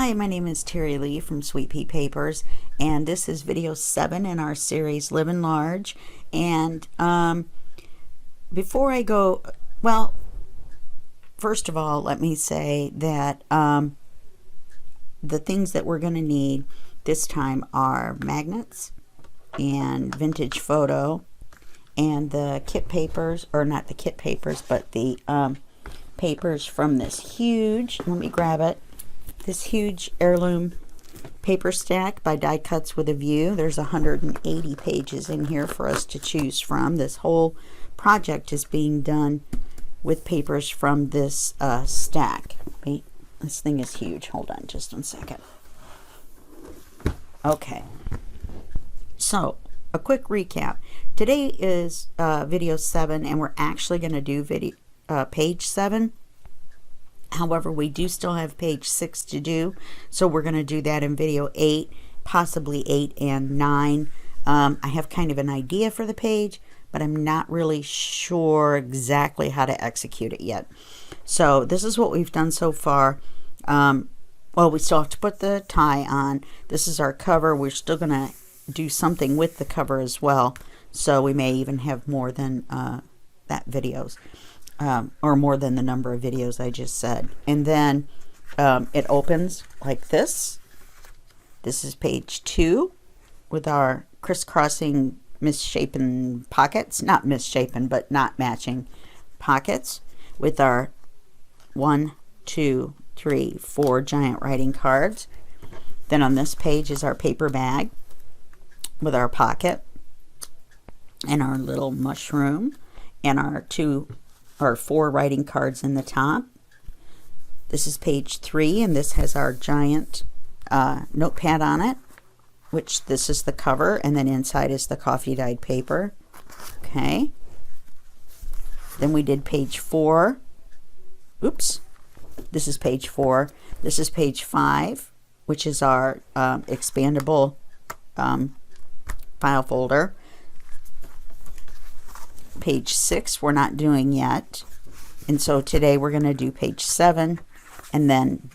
Hi, my name is Terry Lee from Sweet Pea Papers, and this is video 7 in our series Livin Large. And before I go, well, first of all, let me say that the things that we're going to need this time are magnets and vintage photo and the kit papers, or not the kit papers, but the papers from this huge, let me grab it, this huge heirloom paper stack by Die Cuts with a View. There's 180 pages in here for us to choose from. This whole project is being done with papers from this stack. Wait, this thing is huge. Hold on just 1 second. Okay, so a quick recap. Today is video 7, and we're actually going to do page 7. However, we do still have page 6 to do, so we're going to do that in video 8, possibly 8 and 9. I have kind of an idea for the page, but I'm not really sure exactly how to execute it yet. So this is what we've done so far. Well, we still have to put the tie on. This is our cover. We're still going to do something with the cover as well, so we may even have more than that videos. Or more than the number of videos I just said. And then it opens like this. This is page 2 with our crisscrossing misshapen pockets. Not misshapen, but not matching pockets, with our 1, 2, 3, 4 giant writing cards. Then on this page is our paper bag with our pocket and our little mushroom and our 4 writing cards in the top. This is page 3, and this has our giant notepad on it, which this is the cover, and then inside is the coffee dyed paper. Okay. Then we did page 4. Oops. This is page 4. This is page 5, which is our expandable file folder. Page 6 we're not doing yet, and so today we're going to do page 7, and then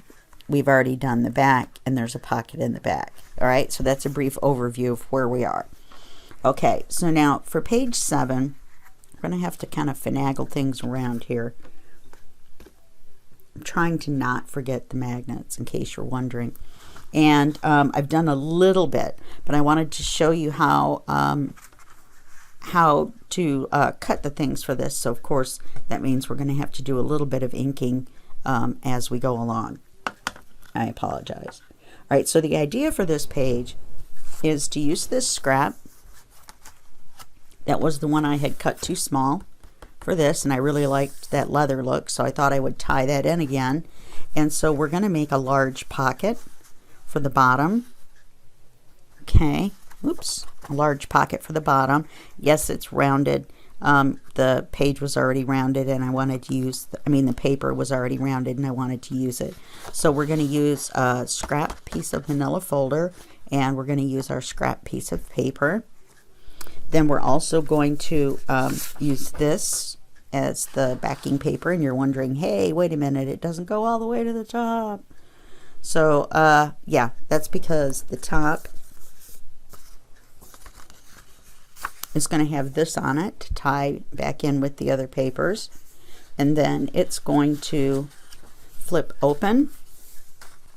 we've already done the back, and there's a pocket in the back. All right, so that's a brief overview of where we are. Okay, so now for page 7, we're going to have to kind of finagle things around here. I'm trying to not forget the magnets, in case you're wondering. And I've done a little bit, but I wanted to show you how to cut the things for this. So of course that means we're going to have to do a little bit of inking as we go along. I apologize. All right, so the idea for this page is to use this scrap. That was the one I had cut too small for this, and I really liked that leather look, so I thought I would tie that in again. And so we're going to make a large pocket for the bottom. Okay, oops, a large pocket for the bottom. Yes, it's rounded. The page was already rounded, and I wanted to use, the paper was already rounded, and I wanted to use it. So we're going to use a scrap piece of manila folder, and we're going to use our scrap piece of paper. Then we're also going to use this as the backing paper, and you're wondering, hey, wait a minute, it doesn't go all the way to the top. So yeah, that's because the top is going to have this on it to tie back in with the other papers, and then it's going to flip open.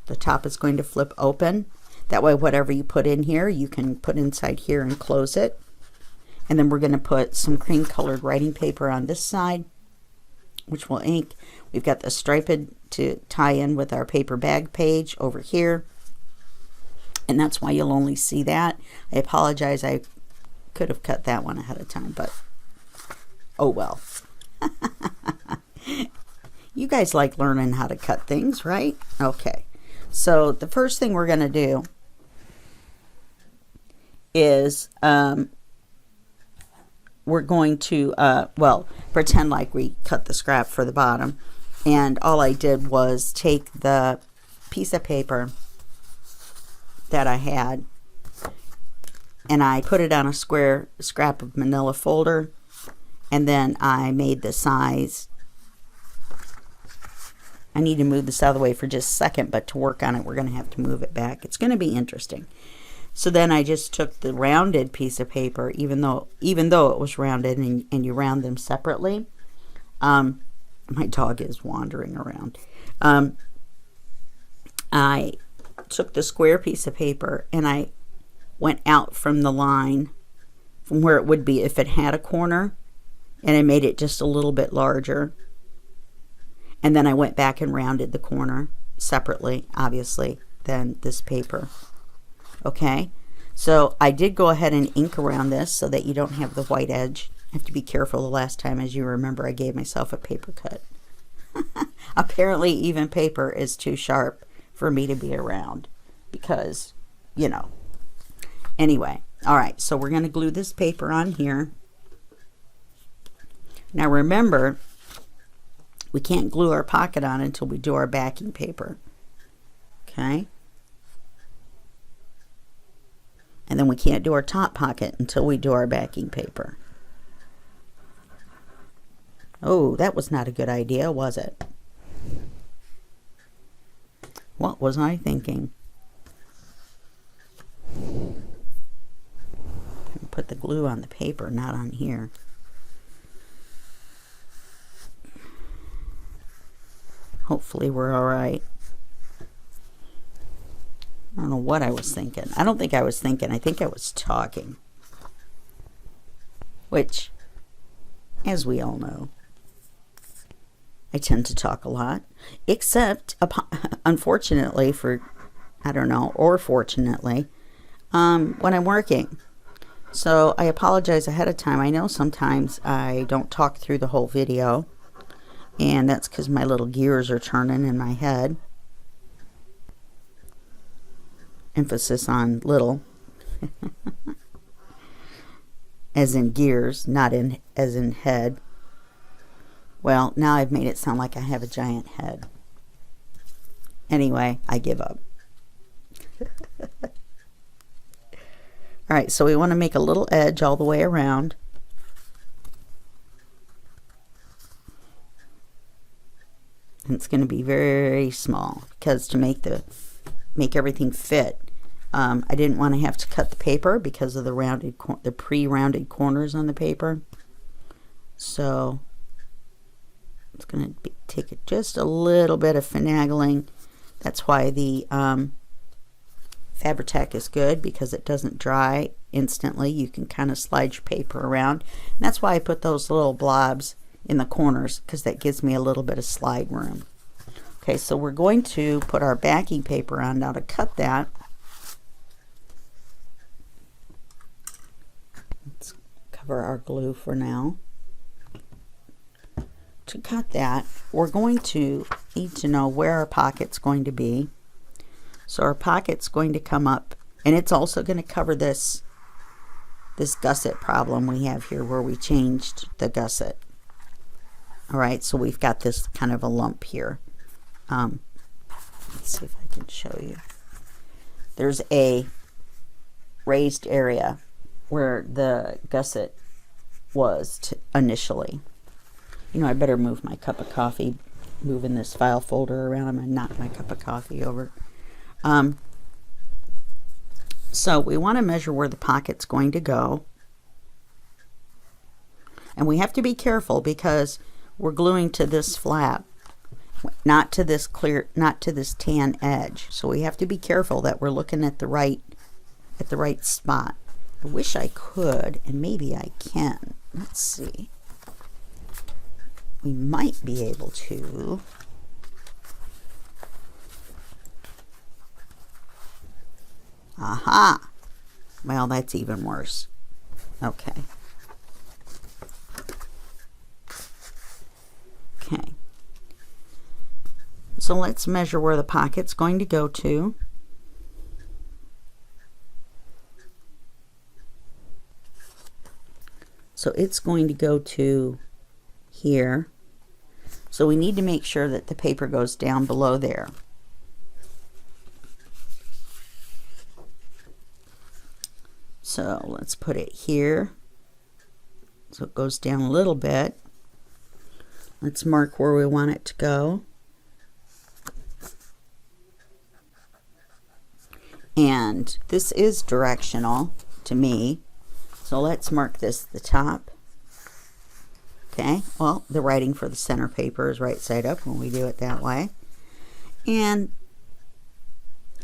The top is going to flip open. That way whatever you put in here, you can put inside here and close it. And then we're going to put some cream colored writing paper on this side, which will ink. We've got the striped to tie in with our paper bag page over here, and that's why you'll only see that. I apologize, I could have cut that one ahead of time, but oh well. You guys like learning how to cut things, right? Okay, so the first thing we're going to do is we're going to well, pretend like we cut the scrap for the bottom, and all I did was take the piece of paper that I had, and I put it on a square scrap of manila folder, and then I made the size I need to move this out of the way for just a second, but to work on it, we're going to have to move it back. It's going to be interesting. So then I just took the rounded piece of paper, even though it was rounded, and you round them separately. My dog is wandering around. I took the square piece of paper and I went out from the line from where it would be if it had a corner, and I made it just a little bit larger. And then I went back and rounded the corner separately, obviously, than this paper. Okay, so I did go ahead and ink around this so that you don't have the white edge. I have to be careful. The last time, as you remember, I gave myself a paper cut. Apparently, even paper is too sharp for me to be around because, you know. Anyway, all right, so we're going to glue this paper on here. Now remember, we can't glue our pocket on until we do our backing paper. Okay? And then we can't do our top pocket until we do our backing paper. Oh, that was not a good idea, was it? What was I thinking? Put the glue on the paper, not on here. Hopefully we're all right. I don't know what I was thinking. I don't think I was thinking. I think I was talking. Which, as we all know, I tend to talk a lot. Except, unfortunately for, I don't know, or fortunately, when I'm working. So I apologize ahead of time. I know sometimes I don't talk through the whole video. And that's because my little gears are turning in my head. Emphasis on little. As in gears, not in as in head. Well, now I've made it sound like I have a giant head. Anyway, I give up. All right, so we want to make a little edge all the way around. And it's going to be very small because to make everything fit, I didn't want to have to cut the paper because of the pre-rounded corners on the paper. So it's going to take just a little bit of finagling. That's why the Fabri-Tac is good, because it doesn't dry instantly. You can kind of slide your paper around. And that's why I put those little blobs in the corners, because that gives me a little bit of slide room. Okay, so we're going to put our backing paper on now. To cut that, let's cover our glue for now. To cut that, we're going to need to know where our pocket's going to be. So our pocket's going to come up, and it's also going to cover this gusset problem we have here where we changed the gusset. All right, so we've got this kind of a lump here. Let's see if I can show you. There's a raised area where the gusset was initially. You know, I better move my cup of coffee, moving this file folder around. I'm going to knock my cup of coffee over. So we want to measure where the pocket's going to go. And we have to be careful because we're gluing to this flap, not to this tan edge. So we have to be careful that we're looking at the right spot. I wish I could, and maybe I can. Let's see. We might be able to. Aha! Well, that's even worse. Okay. Okay. So let's measure where the pocket's going to go to. So it's going to go to here. So we need to make sure that the paper goes down below there. So let's put it here. So it goes down a little bit. Let's mark where we want it to go. And this is directional to me. So let's mark this the top. Okay, well, the writing for the center paper is right side up when we do it that way. And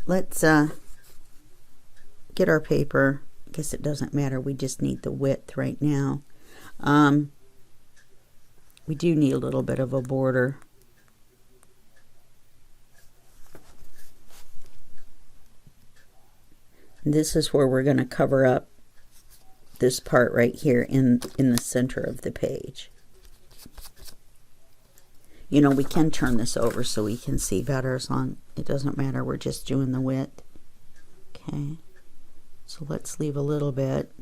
let's get our paper. I guess it doesn't matter, we just need the width right now. We do need a little bit of a border. And this is where we're going to cover up this part right here in the center of the page. You know, we can turn this over so we can see better, as long it doesn't matter, we're just doing the width. Okay, so let's leave a little bit.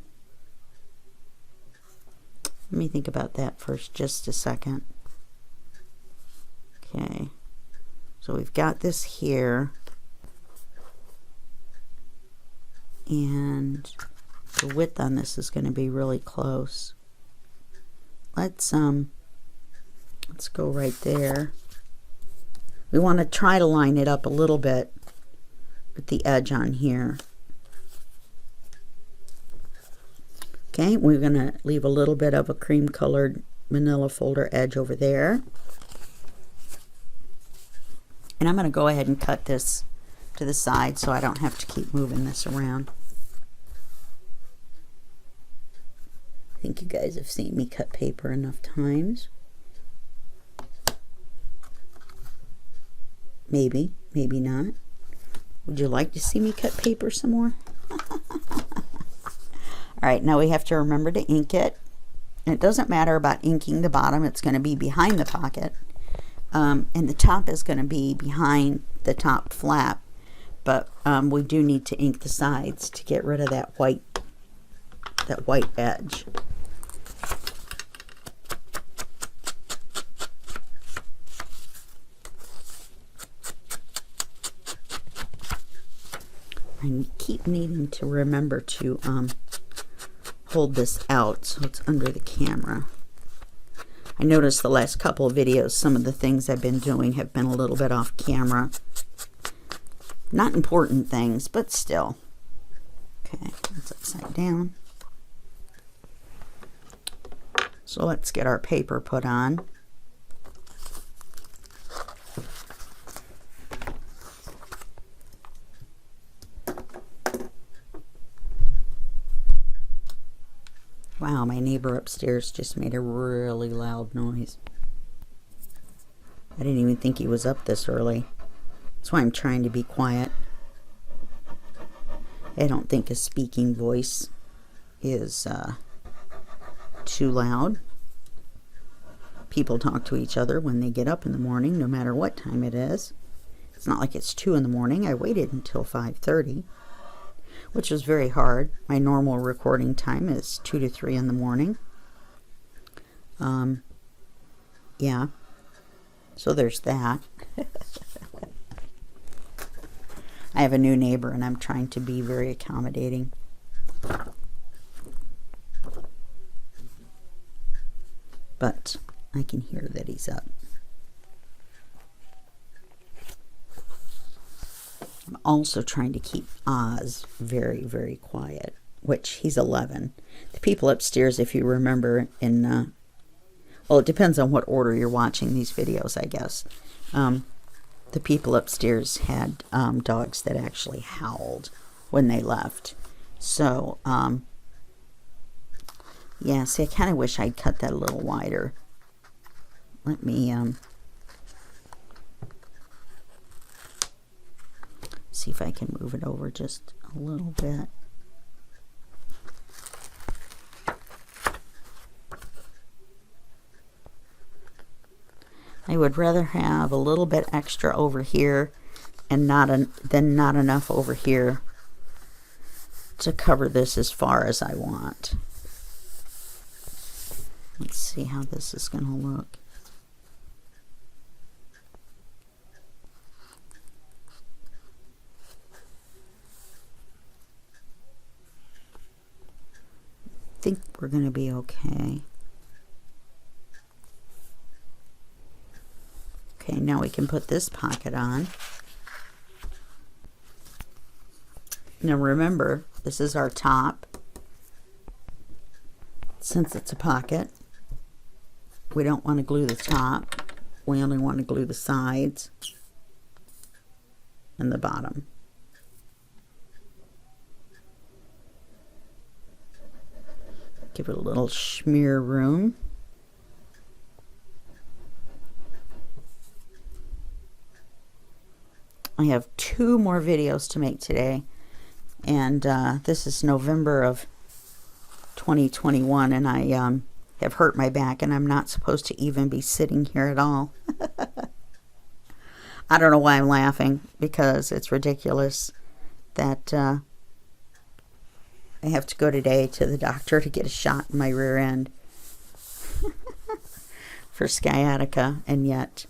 Let me think about that for just a second. Okay, so we've got this here, and the width on this is going to be really close. Let's go right there. We want to try to line it up a little bit with the edge on here. Okay, we're going to leave a little bit of a cream colored manila folder edge over there. And I'm going to go ahead and cut this to the side so I don't have to keep moving this around. I think you guys have seen me cut paper enough times. Maybe, maybe not. Would you like to see me cut paper some more? Alright, now we have to remember to ink it. And it doesn't matter about inking the bottom, it's going to be behind the pocket. And the top is going to be behind the top flap. But we do need to ink the sides to get rid of that white edge. I keep needing to remember to hold this out so it's under the camera. I noticed the last couple of videos, some of the things I've been doing have been a little bit off camera. Not important things, but still. Okay, it's upside down. So let's get our paper put on. Wow, my neighbor upstairs just made a really loud noise. I didn't even think he was up this early. That's why I'm trying to be quiet. I don't think a speaking voice is too loud. People talk to each other when they get up in the morning, no matter what time it is. It's not like it's 2 in the morning. I waited until 5:30. Which was very hard. My normal recording time is 2 to 3 in the morning. Yeah. So there's that. I have a new neighbor and I'm trying to be very accommodating. But I can hear that he's up. I'm also trying to keep Oz very, very quiet, which he's 11. The people upstairs, if you remember, well, it depends on what order you're watching these videos, I guess. The people upstairs had dogs that actually howled when they left. So, yeah, see, I kind of wish I'd cut that a little wider. Let me see if I can move it over just a little bit. I would rather have a little bit extra over here and than not enough over here to cover this as far as I want. Let's see how this is going to look. I think we're going to be okay. Okay, now we can put this pocket on. Now remember, this is our top. Since it's a pocket, we don't want to glue the top. We only want to glue the sides and the bottom. Give it a little smear room. I have 2 more videos to make today, and this is November of 2021, and I have hurt my back, and I'm not supposed to even be sitting here at all. I don't know why I'm laughing, because it's ridiculous that I have to go today to the doctor to get a shot in my rear end for sciatica, and yet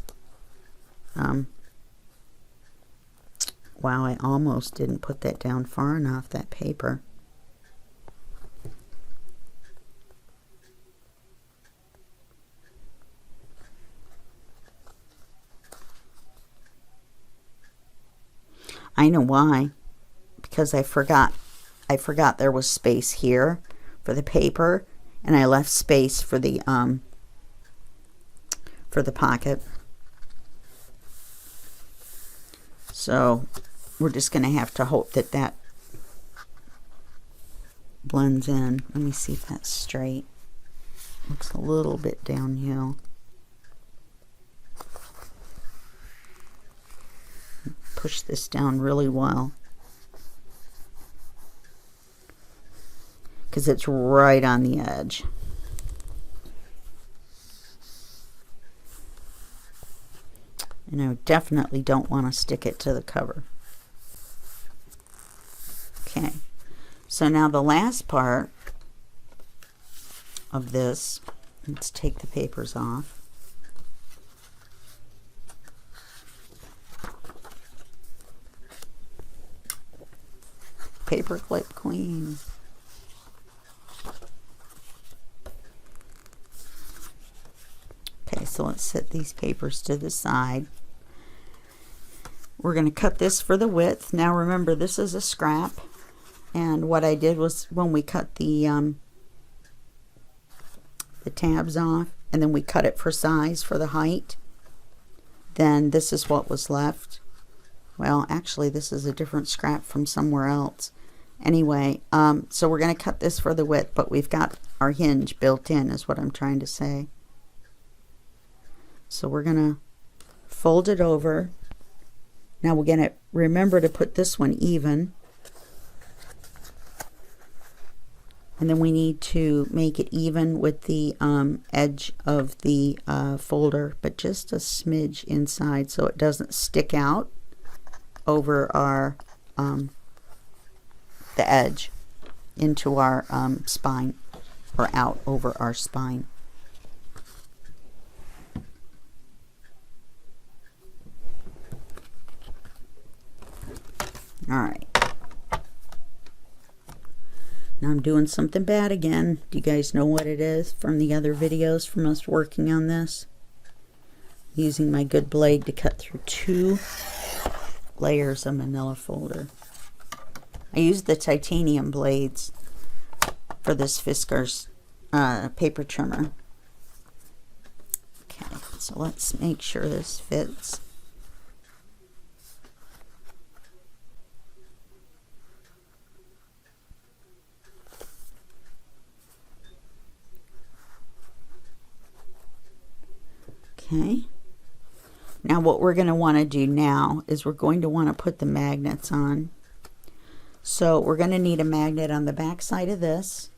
wow, I almost didn't put that down far enough, that paper. I know why. Because I forgot there was space here for the paper, and I left space for the pocket. So we're just going to have to hope that that blends in. Let me see if that's straight. Looks a little bit downhill. Push this down really well, because it's right on the edge. And I definitely don't want to stick it to the cover. Okay, so now the last part of this, let's take the papers off. Paperclip queen. Okay, so let's set these papers to the side. We're going to cut this for the width. Now remember, this is a scrap, and what I did was when we cut the tabs off, and then we cut it for size for the height, then this is what was left. Well, actually, this is a different scrap from somewhere else. Anyway, so we're going to cut this for the width, but we've got our hinge built in, is what I'm trying to say. So we're going to fold it over. Now we're going to remember to put this one even. And then we need to make it even with the edge of the folder, but just a smidge inside so it doesn't stick out over our the edge into our spine, or out over our spine. All right. Now I'm doing something bad again. Do you guys know what it is from the other videos from us working on this? Using my good blade to cut through 2 layers of manila folder. I used the titanium blades for this Fisker's paper trimmer. Okay, so let's make sure this fits. Okay. Now what we're going to want to do now is we're going to want to put the magnets on. So we're going to need a magnet on the back side of this,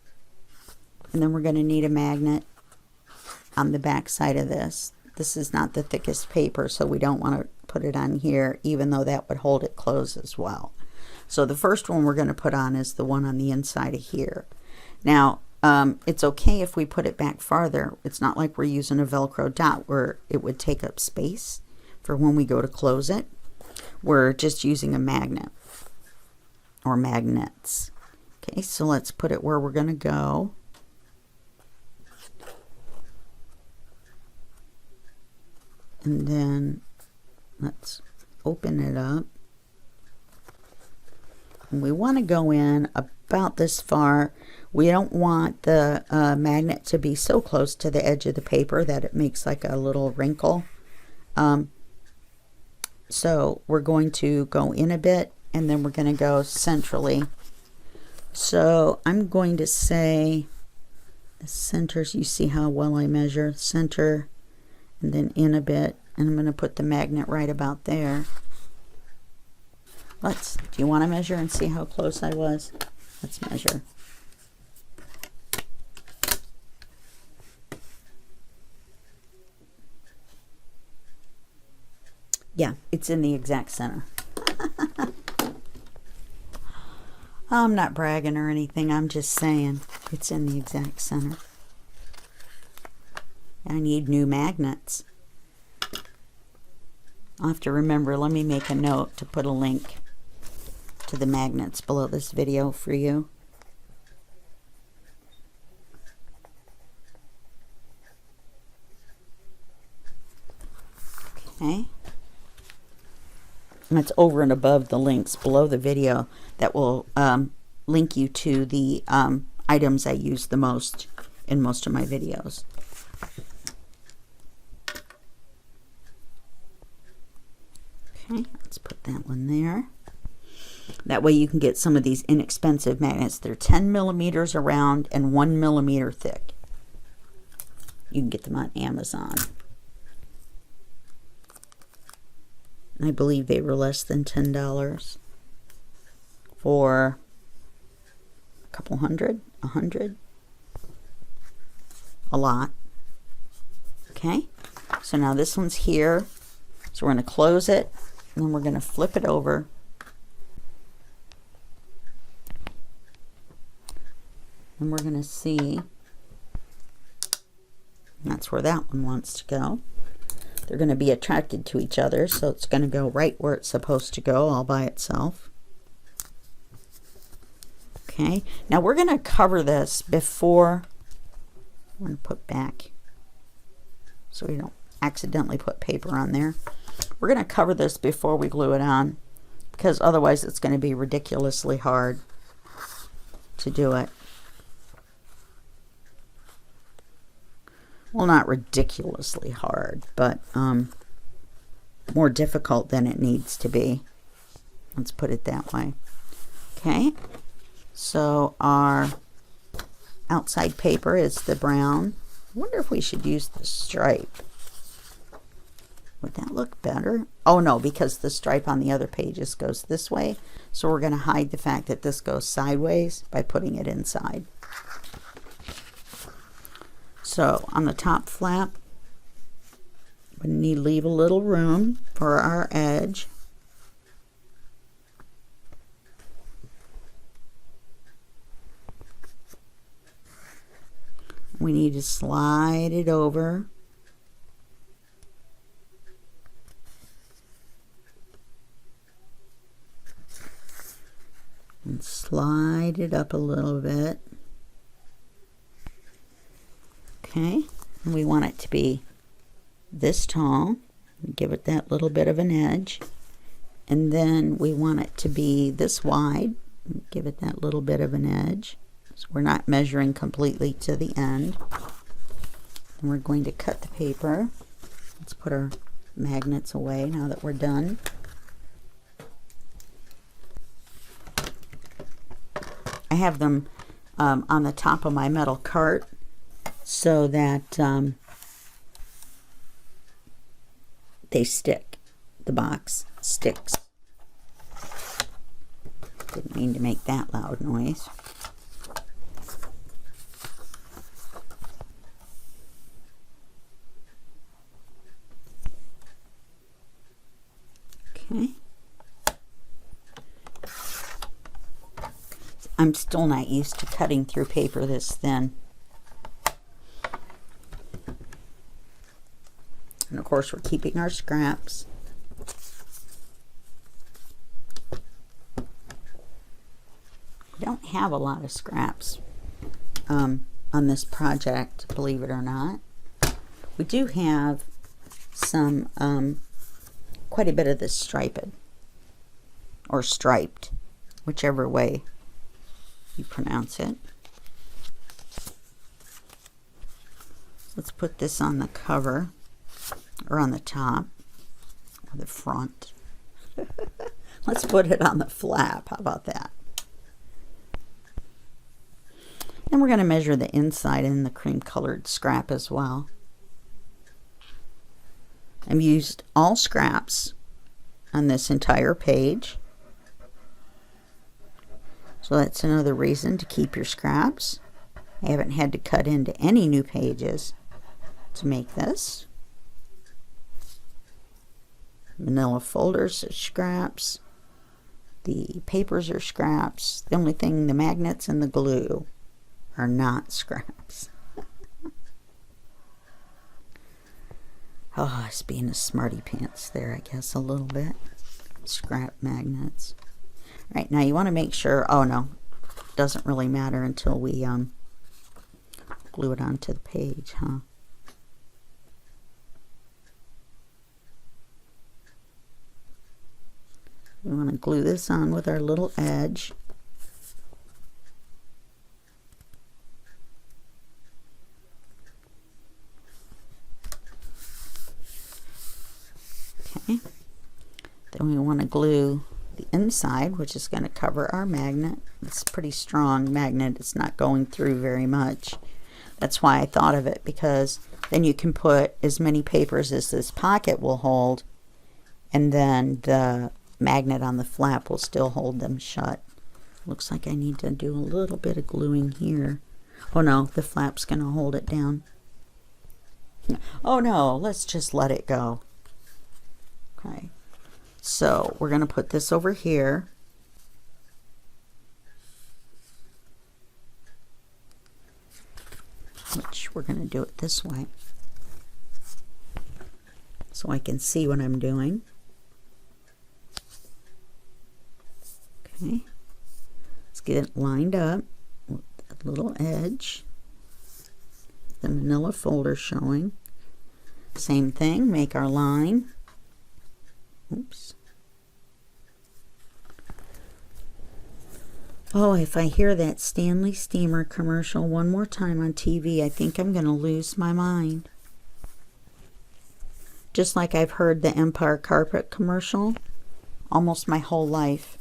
and then we're going to need a magnet on the back side of this. This is not the thickest paper, so we don't want to put it on here, even though that would hold it closed as well. So the first one we're going to put on is the one on the inside of here. Now it's okay if we put it back farther. It's not like we're using a Velcro dot where it would take up space for when we go to close it. We're just using a magnet or magnets. Okay, so let's put it where we're going to go. And then let's open it up. And we want to go in about this far. We don't want the magnet to be so close to the edge of the paper that it makes like a little wrinkle. So we're going to go in a bit, and then we're going to go centrally. So I'm going to say the centers, you see how well I measure, center, and then in a bit, and I'm going to put the magnet right about there. Do you want to measure and see how close I was? Let's measure. Yeah, it's in the exact center. I'm not bragging or anything, I'm just saying it's in the exact center. I need new magnets. I'll have to remember, let me make a note to put a link to the magnets below this video for you. Okay. And it's over and above the links below the video that will link you to the items I use the most in most of my videos. Okay, let's put that one there. That way you can get some of these inexpensive magnets. They're 10 millimeters around and 1 millimeter thick. You can get them on Amazon. I believe they were less than $10 for a couple hundred, 100, a lot. Okay, so now this one's here. So we're going to close it, and then we're going to flip it over. And we're going to see, that's where that one wants to go. They're going to be attracted to each other, so it's going to go right where it's supposed to go all by itself. Okay, now we're going to cover this before, I'm going to put back so we don't accidentally put paper on there. We're going to cover this before we glue it on, because otherwise it's going to be ridiculously hard to do it. Well, not ridiculously hard, but more difficult than it needs to be. Let's put it that way. Okay, so our outside paper is the brown. I wonder if we should use the stripe. Would that look better? Oh no, because the stripe on the other pages goes this way. So we're going to hide the fact that this goes sideways by putting it inside. So on the top flap, we need to leave a little room for our edge. We need to slide it over. And slide it up a little bit. Okay, and we want it to be this tall. Give it that little bit of an edge. And then we want it to be this wide. Give it that little bit of an edge. So we're not measuring completely to the end. And we're going to cut the paper. Let's put our magnets away now that we're done. I have them on the top of my metal cart so that they stick. The box sticks. Didn't mean to make that loud noise. Okay. I'm still not used to cutting through paper this thin. And of course we're keeping our scraps. We don't have a lot of scraps on this project, believe it or not. We do have some, quite a bit of this striped, or striped, whichever way you pronounce it. Let's put this on the cover, or on the top, or the front. Let's put it on the flap. How about that? And we're going to measure the inside in the cream colored scrap as well. I've used all scraps on this entire page. So that's another reason to keep your scraps. I haven't had to cut into any new pages to make this. Manila folders are scraps. The papers are scraps. The only thing, the magnets and the glue, are not scraps. Oh, it's being a smarty pants there, I guess, a little bit. Scrap magnets. Right, now you want to make sure, oh no, doesn't really matter until we glue it onto the page, huh? We want to glue this on with our little edge. Okay. Then we want to glue the inside, which is going to cover our magnet. It's a pretty strong magnet. It's not going through very much. That's why I thought of it, because then you can put as many papers as this pocket will hold, and then the magnet on the flap will still hold them shut. Looks like I need to do a little bit of gluing here. Oh no, the flap's going to hold it down. Oh no, let's just let it go. Okay, so we're going to put this over here. Which we're going to do it this way, so I can see what I'm doing. Okay, let's get it lined up with that little edge. The manila folder showing. Same thing, make our line. Oops. Oh, if I hear that Stanley Steamer commercial one more time on TV, I think I'm going to lose my mind. Just like I've heard the Empire Carpet commercial almost my whole life.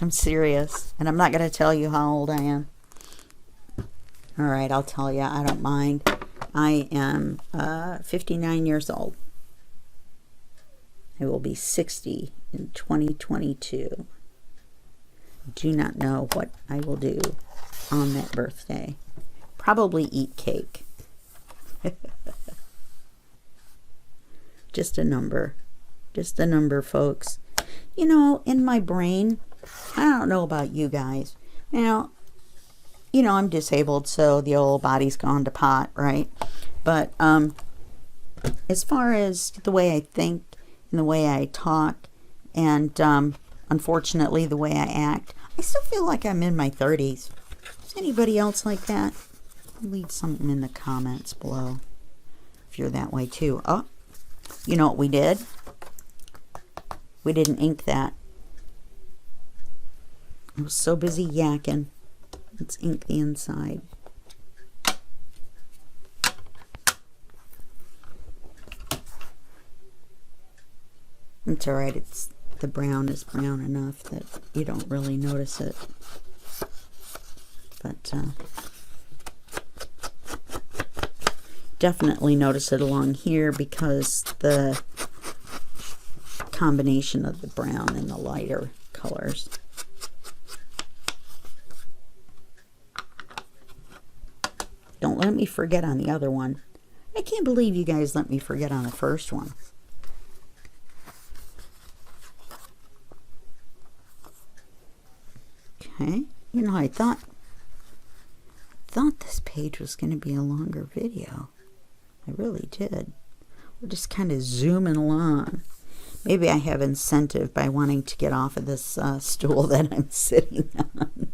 I'm serious, and I'm not going to tell you how old I am. All right, I'll tell you. I don't mind. I am 59 years old. I will be 60 in 2022. Do not know what I will do on that birthday. Probably eat cake. Just a number. Just a number, folks. You know, in my brain, I don't know about you guys. Now, you know, I'm disabled, so the old body's gone to pot, right? But as far as the way I think and the way I talk, and unfortunately the way I act, I still feel like I'm in my 30s. Is anybody else like that? Leave something in the comments below if you're that way too. Oh, you know what we did? We didn't ink that. I was so busy yakking. Let's ink the inside. It's alright, it's the brown is brown enough that you don't really notice it. But definitely notice it along here because the combination of the brown and the lighter colors. Don't let me forget on the other one. I can't believe you guys let me forget on the first one. Okay, you know, I thought this page was going to be a longer video. I really did. We're just kind of zooming along. Maybe I have incentive by wanting to get off of this stool that I'm sitting on.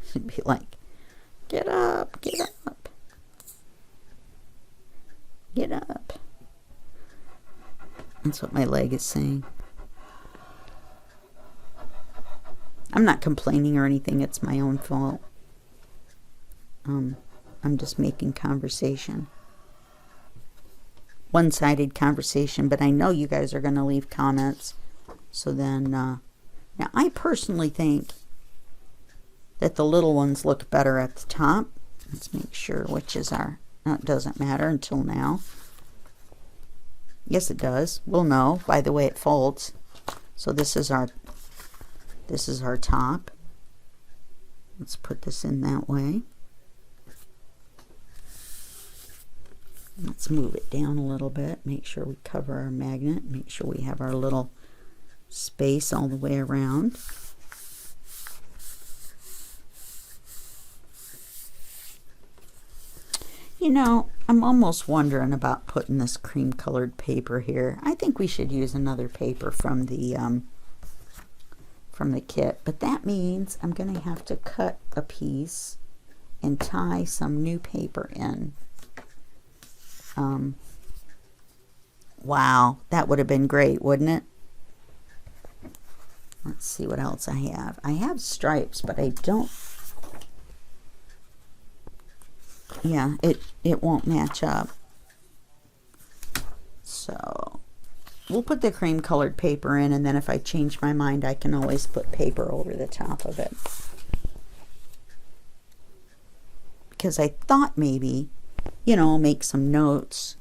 It'd be like, get up, get up, get up. That's what my leg is saying. I'm not complaining or anything. It's my own fault. I'm just making conversation. One-sided conversation, but I know you guys are going to leave comments. So then, now I personally think that the little ones look better at the top. Let's make sure which is our, no, it doesn't matter until now. Yes, it does. We'll know by the way it folds. So this is our top. Let's put this in that way. Let's move it down a little bit. Make sure we cover our magnet. Make sure we have our little space all the way around. You know, I'm almost wondering about putting this cream colored paper here. I think we should use another paper from the kit, but that means I'm going to have to cut a piece and tie some new paper in. Wow, that would have been great, wouldn't it? Let's see what else I have. I have stripes, but I don't. Yeah, it won't match up. So we'll put the cream colored paper in, and then if I change my mind, I can always put paper over the top of it. Because I thought maybe, you know, make some notes.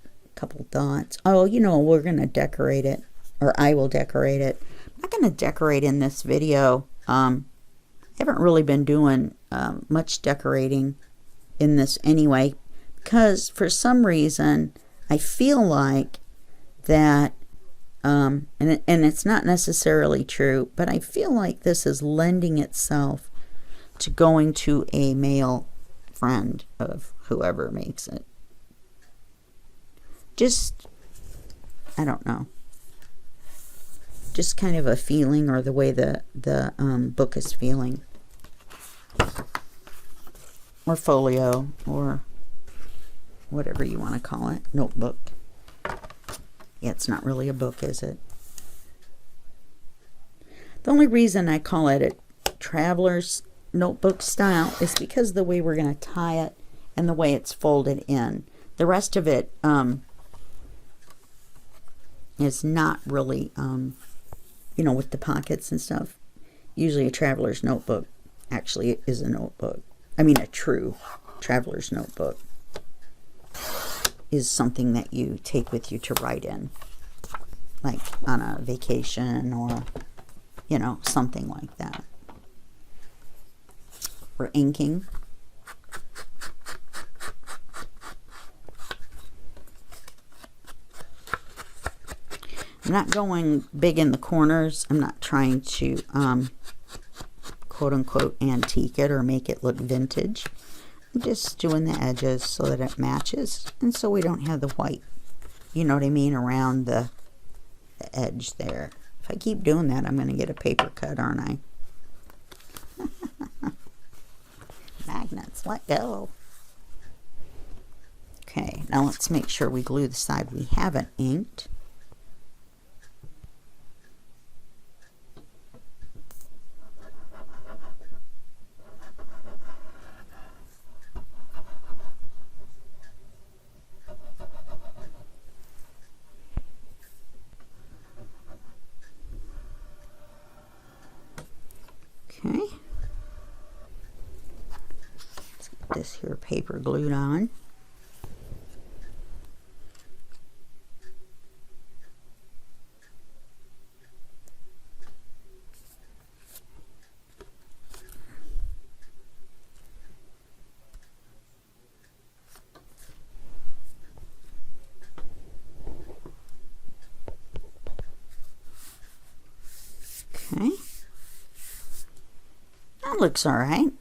A couple dots. Oh, you know, we're going to decorate it. Or I will decorate it. I'm not going to decorate in this video. I haven't really been doing much decorating in this anyway, because for some reason I feel like that, and it's not necessarily true, but I feel like this is lending itself to going to a male friend of whoever makes it. Just, I don't know. Just kind of a feeling, or the way the book is feeling. Or folio, or whatever you want to call it. Notebook. Yeah, it's not really a book, is it? The only reason I call it a traveler's notebook style is because of the way we're going to tie it and the way it's folded in. The rest of it is not really, you know, with the pockets and stuff. Usually a traveler's notebook actually is a notebook. I mean, a true traveler's notebook is something that you take with you to write in, like on a vacation, or, you know, something like that. Or inking. I'm not going big in the corners. I'm not trying to quote-unquote antique it or make it look vintage. I'm just doing the edges so that it matches, and so we don't have the white, you know what I mean, around the edge there. If I keep doing that, I'm going to get a paper cut, aren't I? Magnets, let go. Okay, now let's make sure we glue the side we haven't inked. Okay, let's get this here paper glued on. Okay. That looks all right.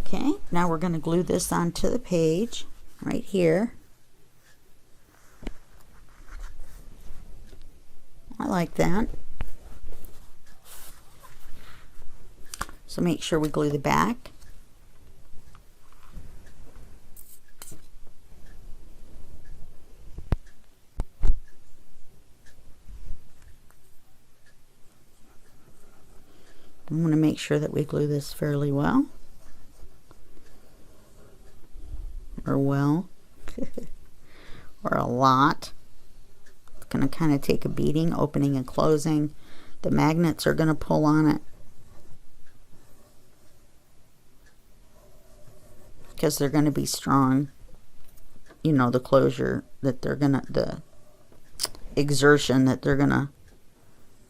Okay, now we're going to glue this onto the page right here. I like that. So make sure we glue the back. I'm going to make sure that we glue this fairly well. Or well. Or a lot. It's going to kind of take a beating, opening and closing. The magnets are going to pull on it, because they're going to be strong. You know, the closure that they're going to, the exertion that they're going to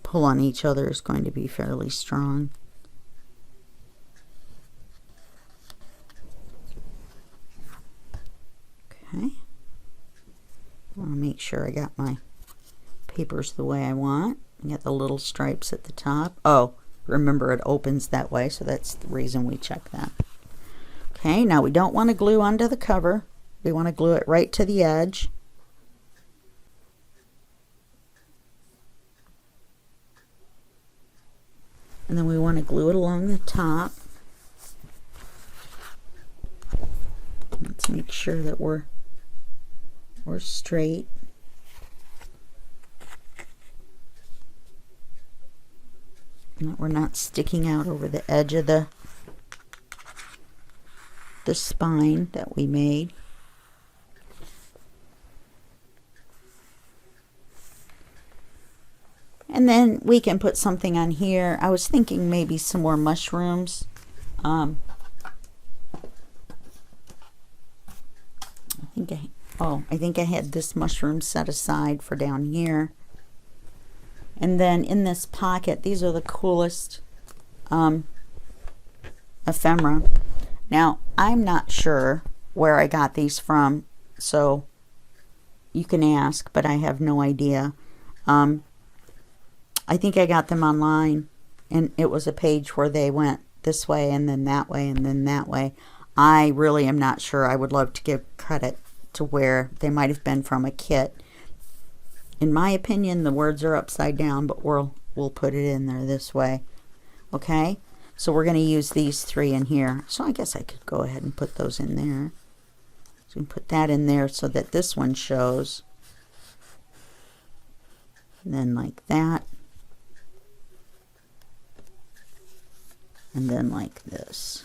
pull on each other is going to be fairly strong. Okay. I want to make sure I got my papers the way I want. I got the little stripes at the top. Oh, remember it opens that way, so that's the reason we check that. Okay, now we don't want to glue onto the cover. We want to glue it right to the edge. And then we want to glue it along the top. Let's make sure that we're straight. And that we're not sticking out over the edge of the spine that we made. And then we can put something on here. I was thinking maybe some more mushrooms. I think I had this mushroom set aside for down here. And then in this pocket, these are the coolest ephemera. Now, I'm not sure where I got these from, so you can ask, but I have no idea. I think I got them online, and it was a page where they went this way and then that way and then that way. I really am not sure. I would love to give credit to where they might have been from a kit. In my opinion, the words are upside down, but we'll put it in there this way. Okay, so we're going to use these three in here. So I guess I could go ahead and put those in there. So we put that in there so that this one shows. And then like that. And then like this.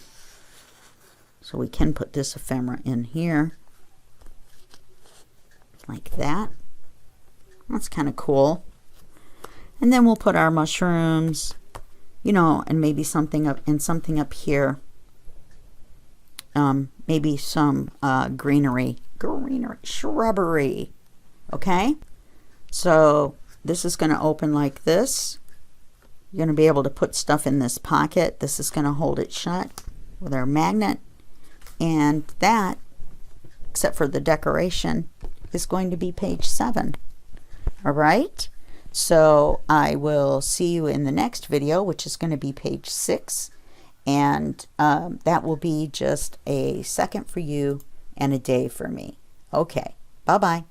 So we can put this ephemera in here. Like that. That's kind of cool. And then we'll put our mushrooms, you know, and maybe something up and something up here. Maybe some greenery, shrubbery. Okay? So this is going to open like this. You're going to be able to put stuff in this pocket. This is going to hold it shut with our magnet. And that, except for the decoration, is going to be page 7. All right, so I will see you in the next video, which is going to be page 6, and that will be just a second for you and a day for me. Okay, bye-bye.